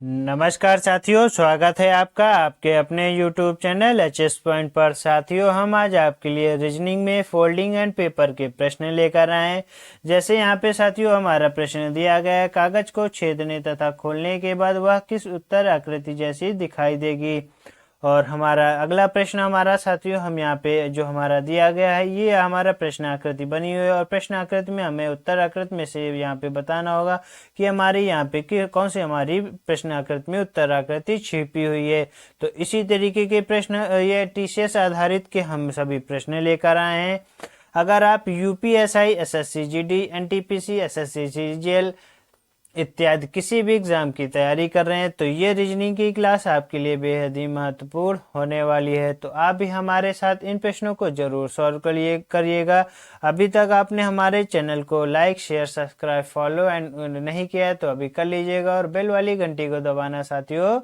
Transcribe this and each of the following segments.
नमस्कार साथियों, स्वागत है आपका आपके अपने YouTube चैनल एचएस पॉइंट पर। साथियों, हम आज आपके लिए रीजनिंग में फोल्डिंग एंड पेपर के प्रश्न लेकर आए हैं। जैसे यहाँ पे साथियों हमारा प्रश्न दिया गया है, कागज को छेदने तथा खोलने के बाद वह किस उत्तर आकृति जैसी दिखाई देगी। और हमारा अगला प्रश्न हमारा साथियों, हम यहाँ पे जो हमारा दिया गया है ये हमारा प्रश्न आकृति बनी हुई है और प्रश्न आकृति में हमें उत्तर आकृति में से यहाँ पे बताना होगा कि हमारी यहाँ पे कौन सी हमारी प्रश्न आकृति में उत्तर आकृति छिपी हुई है। तो इसी तरीके के प्रश्न ये टीसीएस आधारित के हम सभी प्रश्न लेकर आए हैं। अगर आप UPSI, SSC GD, NTPC, SSC CGL इत्यादि किसी भी एग्जाम की तैयारी कर रहे हैं तो ये रीजनिंग की क्लास आपके लिए बेहद ही महत्वपूर्ण होने वाली है। तो आप भी हमारे साथ इन प्रश्नों को जरूर सॉल्व करिएगा। अभी तक आपने हमारे चैनल को like, share, subscribe, follow and नहीं किया है तो अभी कर लीजिएगा और बेल वाली घंटी को दबाना साथियों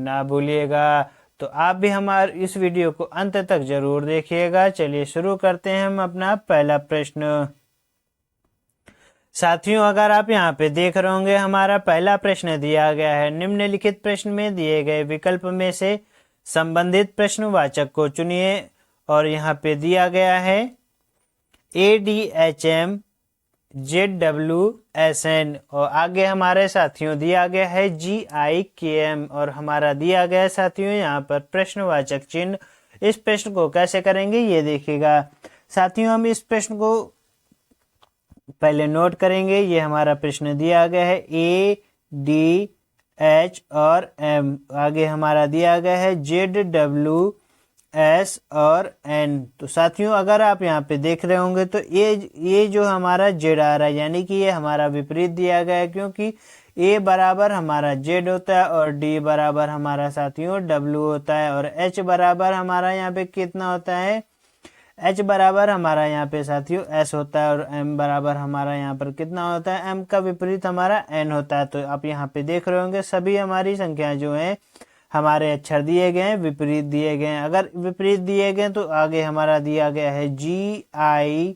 ना भूलिएगा। तो आप भी हमारे इस वीडियो को अंत तक जरूर देखिएगा। चलिए शुरू करते हैं हम अपना पहला प्रश्न। साथियों, अगर आप यहाँ पे देख रहे होंगे हमारा पहला प्रश्न दिया गया है, निम्नलिखित प्रश्न में दिए गए विकल्प में से संबंधित प्रश्नवाचक को चुनिए। और यहाँ पे दिया गया है ADHM ZWSN और आगे हमारे साथियों दिया गया है GIKM और हमारा दिया गया है साथियों यहाँ पर प्रश्नवाचक चिन्ह। इस प्रश्न को कैसे करेंगे ये देखिएगा साथियों। हम इस प्रश्न को पहले नोट करेंगे। ये हमारा प्रश्न दिया गया है ADH और M, आगे हमारा दिया गया है ZWS और N। तो साथियों अगर आप यहाँ पे देख रहे होंगे तो ये जो हमारा Z आ रहा है यानी कि ये हमारा विपरीत दिया गया है, क्योंकि A बराबर हमारा Z होता है और D बराबर हमारा साथियों W होता है और H बराबर हमारा यहाँ पे कितना होता है, H बराबर हमारा यहाँ पे साथियों S होता है और M बराबर हमारा यहाँ पर कितना होता है, M का विपरीत हमारा N होता है। तो आप यहाँ पे देख रहे होंगे सभी हमारी संख्या जो है हमारे अक्षर दिए गए हैं विपरीत दिए गए हैं। अगर विपरीत दिए गए तो आगे हमारा दिया गया है GIK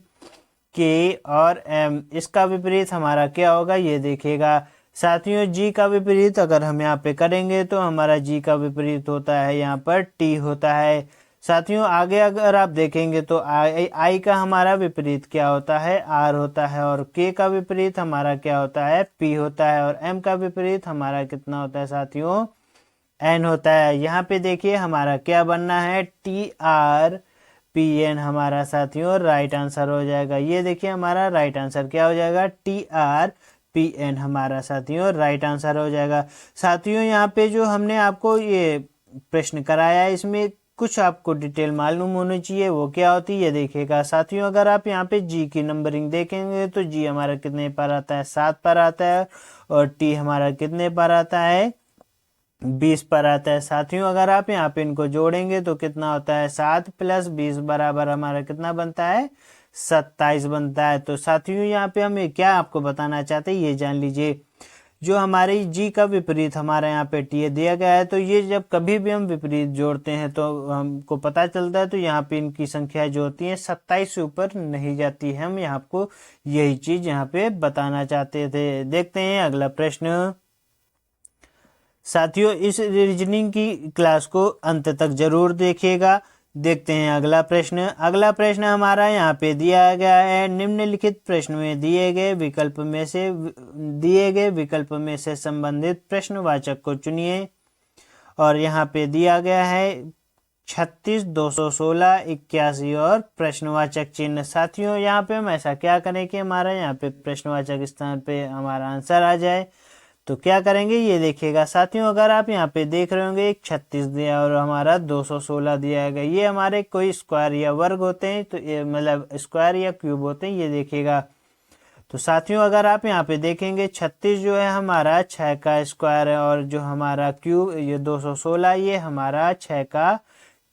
और M, इसका विपरीत हमारा क्या होगा ये देखिएगा साथियों। G का विपरीत अगर हम यहाँ पे करेंगे तो हमारा G का विपरीत होता है यहाँ पर T होता है। साथियों आगे अगर आप देखेंगे तो I का हमारा विपरीत क्या होता है, R होता है और K का विपरीत हमारा क्या होता है, P होता है और M का विपरीत हमारा कितना होता है साथियों, N होता है। यहाँ पे देखिए हमारा क्या बनना है, TRPN हमारा साथियों राइट आंसर हो जाएगा। ये देखिए हमारा राइट आंसर क्या हो जाएगा, TRPN हमारा साथियों राइट आंसर हो जाएगा। साथियों यहाँ पे जो हमने आपको ये प्रश्न कराया है इसमें कुछ आपको डिटेल मालूम होनी चाहिए, वो क्या होती है ये देखिएगा साथियों। अगर आप यहाँ पे G की नंबरिंग देखेंगे तो G हमारा कितने पर आता है, 7 पर आता है और T हमारा कितने पर आता है, 20 पर आता है। साथियों अगर आप यहाँ पे इनको जोड़ेंगे तो कितना होता है, 7 + 20 बराबर हमारा कितना बनता है, 27 बनता है। तो साथियों यहाँ पे हम क्या आपको बताना चाहते हैं ये जान लीजिए। जो हमारी G का विपरीत हमारा यहाँ पे T दिया गया है तो ये जब कभी भी हम विपरीत जोड़ते हैं तो हमको पता चलता है तो यहाँ पे इनकी संख्या जो होती है 27 से ऊपर नहीं जाती है। हम यहाँ आपको यही चीज यहाँ पे बताना चाहते थे। देखते हैं अगला प्रश्न। साथियों इस रीजनिंग की क्लास को अंत तक जरूर देखिएगा। देखते हैं अगला प्रश्न। अगला प्रश्न हमारा यहाँ पे दिया गया है, निम्नलिखित प्रश्न में दिए गए विकल्प में से संबंधित प्रश्नवाचक को चुनिए। और यहाँ पे दिया गया है 36, 216, 81 और प्रश्नवाचक चिन्ह। साथियों यहाँ पे हम ऐसा क्या करें कि हमारा यहाँ पे प्रश्नवाचक स्थान पे हमारा आंसर आ जाए। तो क्या करेंगे ये देखिएगा साथियों। अगर आप यहाँ पे देख रहे होंगे एक 36 दिया और हमारा 216 दिया गया, ये हमारे कोई स्क्वायर या वर्ग होते हैं तो ये मतलब स्क्वायर या क्यूब होते हैं ये देखिएगा। तो साथियों अगर आप यहाँ पे देखेंगे 36 जो है हमारा 6 का स्क्वायर है और जो हमारा क्यूब ये 216 ये हमारा 6 का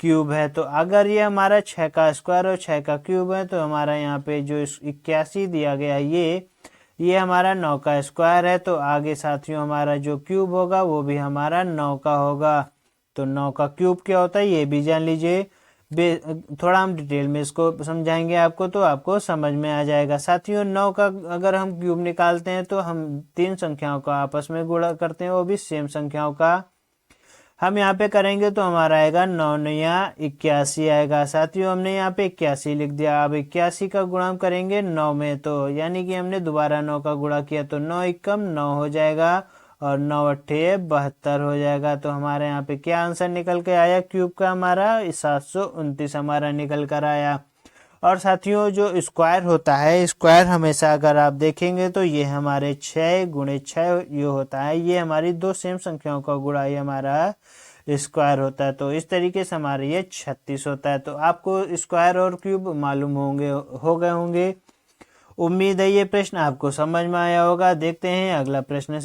क्यूब है। तो अगर ये हमारा 6 का स्क्वायर और 6 का क्यूब है तो हमारा यहाँ पे जो 81 दिया गया ये हमारा 9 का स्क्वायर है। तो आगे साथियों हमारा जो क्यूब होगा वो भी हमारा 9 का होगा। तो 9 का क्यूब क्या होता है ये भी जान लीजिए। थोड़ा हम डिटेल में इसको समझाएंगे आपको, तो आपको समझ में आ जाएगा। साथियों 9 का अगर हम क्यूब निकालते हैं तो हम 3 संख्याओं का आपस में गुणा करते हैं, वो भी सेम संख्याओं का। हम यहाँ पे करेंगे तो हमारा आएगा 9 9 81 आएगा। साथियों हमने यहाँ पे 81 लिख दिया। अब 81 का गुणा हम करेंगे 9 में, तो यानी कि हमने दोबारा 9 का गुणा किया तो 9 एकम 9 हो जाएगा और 9 अट्ठे 72 हो जाएगा। तो हमारे यहाँ पे क्या आंसर निकल के आया क्यूब का, हमारा 729 हमारा निकल कर आया। और साथियों जो स्क्वायर होता है, स्क्वायर हमेशा अगर आप देखेंगे तो ये हमारे 6 गुणे 6 ये होता है, ये हमारी दो सेम संख्याओं का गुणा ये हमारा स्क्वायर होता है। तो इस तरीके से हमारे ये 36 होता है। तो आपको स्क्वायर और क्यूब मालूम हो गए होंगे। उम्मीद है ये प्रश्न आपको समझ में आया होगा। देखते हैं अगला प्रश्न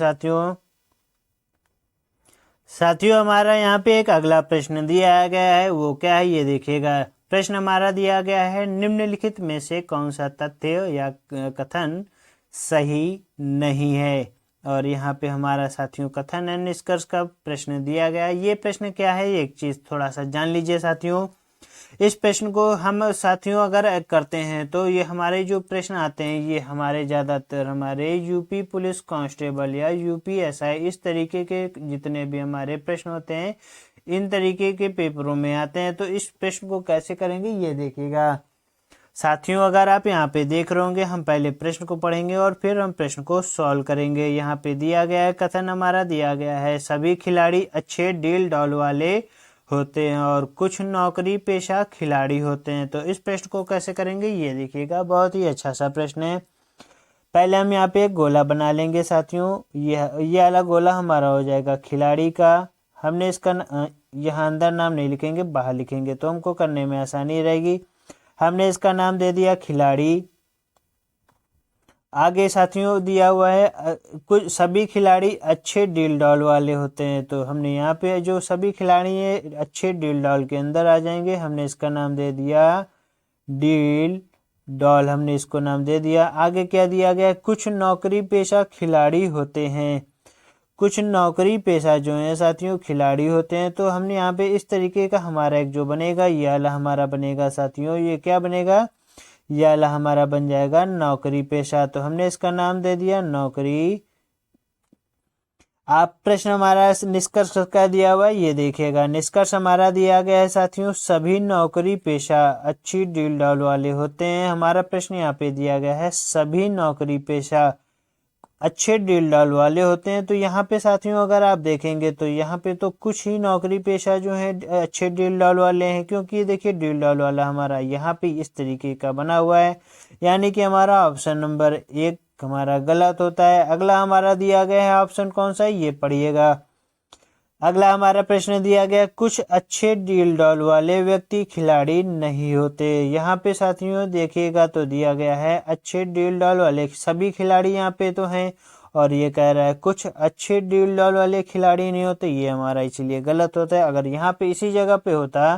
साथियों हमारा यहाँ पे एक अगला प्रश्न दिया गया है, वो क्या है ये देखिएगा। प्रश्न हमारा दिया गया है, निम्नलिखित में से कौन सा तथ्य या कथन सही नहीं है। और यहाँ पे हमारा साथियों कथन एंड निष्कर्ष का प्रश्न दिया गया है। ये प्रश्न क्या है, एक चीज थोड़ा सा जान लीजिए साथियों। इस प्रश्न को हम साथियों अगर करते हैं तो ये हमारे जो प्रश्न आते हैं ये हमारे ज़्यादातर हमारे यूपी पुलिस कांस्टेबल या यूपी एसआई इस तरीके के जितने भी हमारे प्रश्न होते हैं इन तरीके के पेपरों में आते हैं। तो इस प्रश्न को कैसे करेंगे ये देखिएगा साथियों। अगर आप यहाँ पे देख रहे होंगे, हम पहले प्रश्न को पढ़ेंगे और फिर हम प्रश्न को सॉल्व करेंगे। यहाँ पे दिया गया है, कथन हमारा दिया गया है, सभी खिलाड़ी अच्छे डील डॉल वाले होते हैं और कुछ नौकरी पेशा खिलाड़ी होते हैं। तो इस प्रश्न को कैसे करेंगे ये देखिएगा, बहुत ही अच्छा सा प्रश्न है। पहले हम यहाँ पे एक गोला बना लेंगे साथियों। ये वाला गोला हमारा हो जाएगा खिलाड़ी का। हमने इसका यहाँ अंदर नाम नहीं लिखेंगे, बाहर लिखेंगे तो हमको करने में आसानी रहेगी। हमने इसका नाम दे दिया खिलाड़ी। आगे साथियों दिया हुआ है कुछ सभी खिलाड़ी अच्छे डील डॉल वाले होते हैं। तो हमने यहाँ पे जो सभी खिलाड़ी हैं अच्छे डील डॉल के अंदर आ जाएंगे। हमने इसका नाम दे दिया डील डॉल, हमने इसको नाम दे दिया। आगे क्या दिया गया, कुछ नौकरी पेशा खिलाड़ी होते हैं। कुछ नौकरी पेशा जो है साथियों खिलाड़ी होते हैं। तो हमने यहाँ पे इस तरीके का हमारा एक जो बनेगा ये वाला हमारा बनेगा साथियों। ये क्या बनेगा, ये वाला हमारा बन जाएगा नौकरी पेशा। तो हमने इसका नाम दे दिया नौकरी। आप प्रश्न हमारा निष्कर्ष का दिया हुआ है ये देखिएगा। निष्कर्ष हमारा दिया गया है साथियों, सभी नौकरी पेशा अच्छी डील डॉल वाले होते हैं। हमारा प्रश्न यहाँ पे दिया गया है सभी नौकरी पेशा अच्छे डील डॉल वाले होते हैं। तो यहाँ पे साथियों अगर आप देखेंगे तो यहाँ पे तो कुछ ही नौकरी पेशा जो है अच्छे डील डॉल वाले हैं, क्योंकि देखिए डील डॉल वाला हमारा यहाँ पे इस तरीके का बना हुआ है, यानी कि हमारा ऑप्शन नंबर 1 हमारा गलत होता है। अगला हमारा दिया गया है ऑप्शन कौन सा है ये पढ़िएगा। अगला हमारा प्रश्न दिया गया, कुछ अच्छे डील डॉल वाले व्यक्ति खिलाड़ी नहीं होते। यहाँ पे साथियों देखिएगा तो दिया गया है अच्छे डील डॉल वाले सभी खिलाड़ी यहाँ पे तो हैं, और ये कह रहा है कुछ अच्छे डील डॉल वाले खिलाड़ी नहीं होते, ये हमारा इसलिए गलत होता है। अगर यहाँ पे इसी जगह पे होता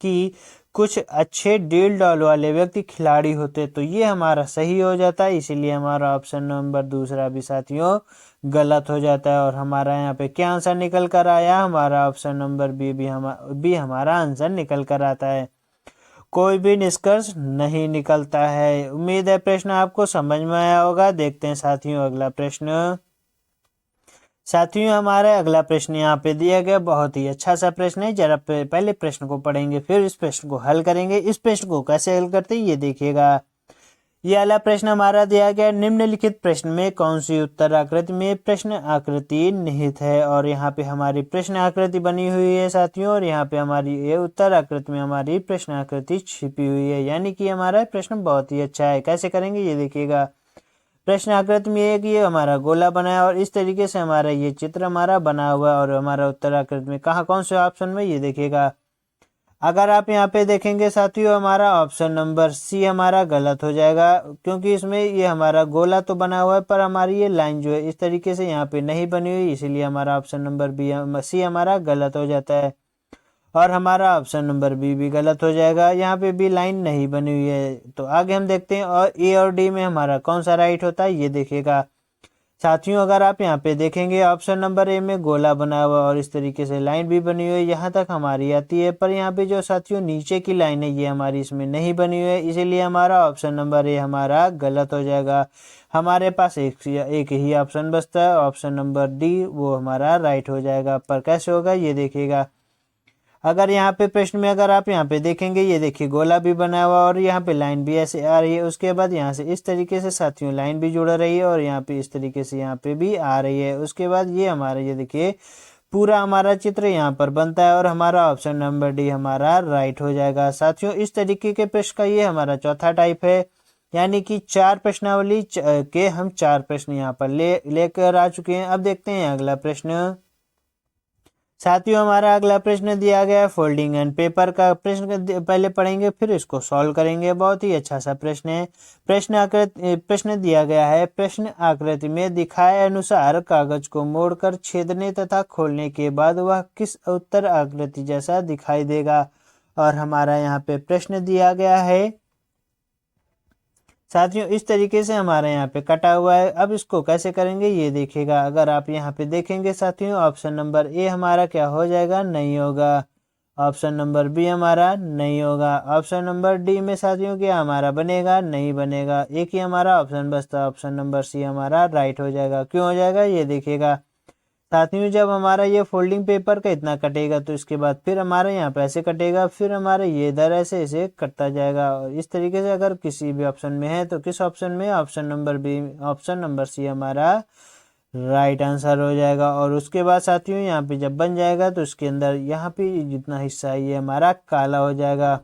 कि कुछ अच्छे डील डॉल वाले व्यक्ति खिलाड़ी होते तो ये हमारा सही हो जाता है, इसीलिए हमारा ऑप्शन नंबर दूसरा भी साथियों गलत हो जाता है। और हमारा यहाँ पे क्या आंसर निकल कर आया, हमारा ऑप्शन नंबर बी हमारा आंसर निकल कर आता है। कोई भी निष्कर्ष नहीं निकलता है। उम्मीद है प्रश्न आपको समझ में आया होगा। देखते हैं साथियों अगला प्रश्न। साथियों हमारा अगला प्रश्न यहाँ पे दिया गया, बहुत ही अच्छा सा प्रश्न है। जरा पहले प्रश्न को पढ़ेंगे फिर इस प्रश्न को हल करेंगे। इस प्रश्न को कैसे हल करते हैं ये देखिएगा। ये वाला प्रश्न हमारा दिया गया, निम्नलिखित प्रश्न में कौन सी उत्तर आकृति में प्रश्न आकृति निहित है। और यहाँ पे हमारी प्रश्न आकृति बनी हुई है साथियों, और यहाँ पे हमारी ये उत्तर आकृति में हमारी प्रश्न आकृति छिपी हुई है, यानी कि हमारा प्रश्न बहुत ही अच्छा है। कैसे करेंगे ये देखिएगा। प्रश्न आकृति में एक ये हमारा गोला बना है और इस तरीके से हमारा ये चित्र हमारा बना हुआ है, और हमारा उत्तर आकृति में कहाँ कौन से ऑप्शन में ये देखिएगा। अगर आप यहाँ पे देखेंगे साथियों हमारा ऑप्शन नंबर सी हमारा गलत हो जाएगा, क्योंकि इसमें ये हमारा गोला तो बना हुआ है पर हमारी ये लाइन जो है इस तरीके से यहाँ पे नहीं बनी हुई, इसीलिए हमारा ऑप्शन नंबर सी हमारा गलत हो जाता है। और हमारा ऑप्शन नंबर बी भी गलत हो जाएगा, यहाँ पे भी लाइन नहीं बनी हुई है। तो आगे हम देखते हैं और ए और डी में हमारा कौन सा राइट होता है ये देखिएगा। साथियों अगर आप यहाँ पे देखेंगे ऑप्शन नंबर ए में गोला बना हुआ और इस तरीके से लाइन भी बनी हुई है, यहाँ तक हमारी आती है। पर यहाँ पे जो साथियों नीचे की लाइन है ये हमारी इसमें नहीं बनी हुई है, इसीलिए हमारा ऑप्शन नंबर ए हमारा गलत हो जाएगा। हमारे पास एक ही ऑप्शन बचता है, ऑप्शन नंबर डी, वो हमारा राइट हो जाएगा। पर कैसे होगा ये देखिएगा। अगर यहाँ पे प्रश्न में अगर आप यहाँ पे देखेंगे, ये देखिए गोला भी बना हुआ और यहाँ पे लाइन भी ऐसे आ रही है। उसके बाद यहाँ से इस तरीके से साथियों लाइन भी जुड़ रही है और यहाँ पे इस तरीके से यहाँ पे भी आ रही है। उसके बाद ये हमारा ये देखिए पूरा हमारा चित्र यहाँ पर बनता है और हमारा ऑप्शन नंबर डी हमारा राइट हो जाएगा। साथियों इस तरीके के प्रश्न का ये हमारा चौथा टाइप है, यानी कि 4 प्रश्नावली के हम 4 प्रश्न यहाँ पर लेकर आ चुके हैं। अब देखते हैं अगला प्रश्न। साथियों हमारा अगला प्रश्न दिया गया है फोल्डिंग एंड पेपर का। प्रश्न पहले पढ़ेंगे फिर इसको सॉल्व करेंगे। बहुत ही अच्छा सा प्रश्न है। प्रश्न दिया गया है, प्रश्न आकृति में दिखाए अनुसार कागज को मोड़कर छेदने तथा खोलने के बाद वह किस उत्तर आकृति जैसा दिखाई देगा। और हमारा यहाँ पे प्रश्न दिया गया है साथियों इस तरीके से हमारे यहाँ पे कटा हुआ है। अब इसको कैसे करेंगे ये देखिएगा। अगर आप यहाँ पे देखेंगे साथियों ऑप्शन नंबर ए हमारा क्या हो जाएगा, नहीं होगा। ऑप्शन नंबर बी हमारा नहीं होगा। ऑप्शन नंबर डी में साथियों क्या हमारा बनेगा, नहीं बनेगा। एक ही हमारा ऑप्शन बचता है, ऑप्शन नंबर सी हमारा राइट हो जाएगा। क्यों हो जाएगा ये देखिएगा। साथियों जब हमारा ये फोल्डिंग पेपर का इतना कटेगा तो इसके बाद फिर हमारा यहाँ पे ऐसे कटेगा, फिर हमारा ये इधर ऐसे ऐसे कटता जाएगा। और इस तरीके से अगर किसी भी ऑप्शन में है तो किस ऑप्शन में, option number B, option number C हमारा राइट आंसर हो जाएगा। और उसके बाद साथियों यहाँ पे जब बन जाएगा तो इसके अंदर यहाँ पे जितना हिस्सा है ये हमारा काला हो जाएगा।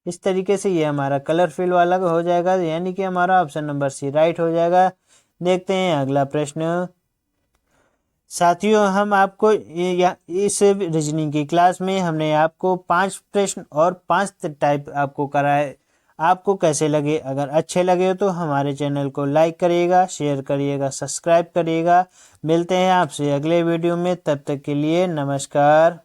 इस तरीके से ये हमारा कलर फिल वाला हो जाएगा, यानी कि हमारा ऑप्शन नंबर सी राइट हो जाएगा। देखते हैं अगला प्रश्न। साथियों हम आपको इस रीजनिंग की क्लास में हमने आपको 5 प्रश्न और 5 टाइप आपको कराए। आपको कैसे लगे? अगर अच्छे लगे तो हमारे चैनल को लाइक करिएगा, शेयर करिएगा, सब्सक्राइब करिएगा। मिलते हैं आपसे अगले वीडियो में, तब तक के लिए नमस्कार।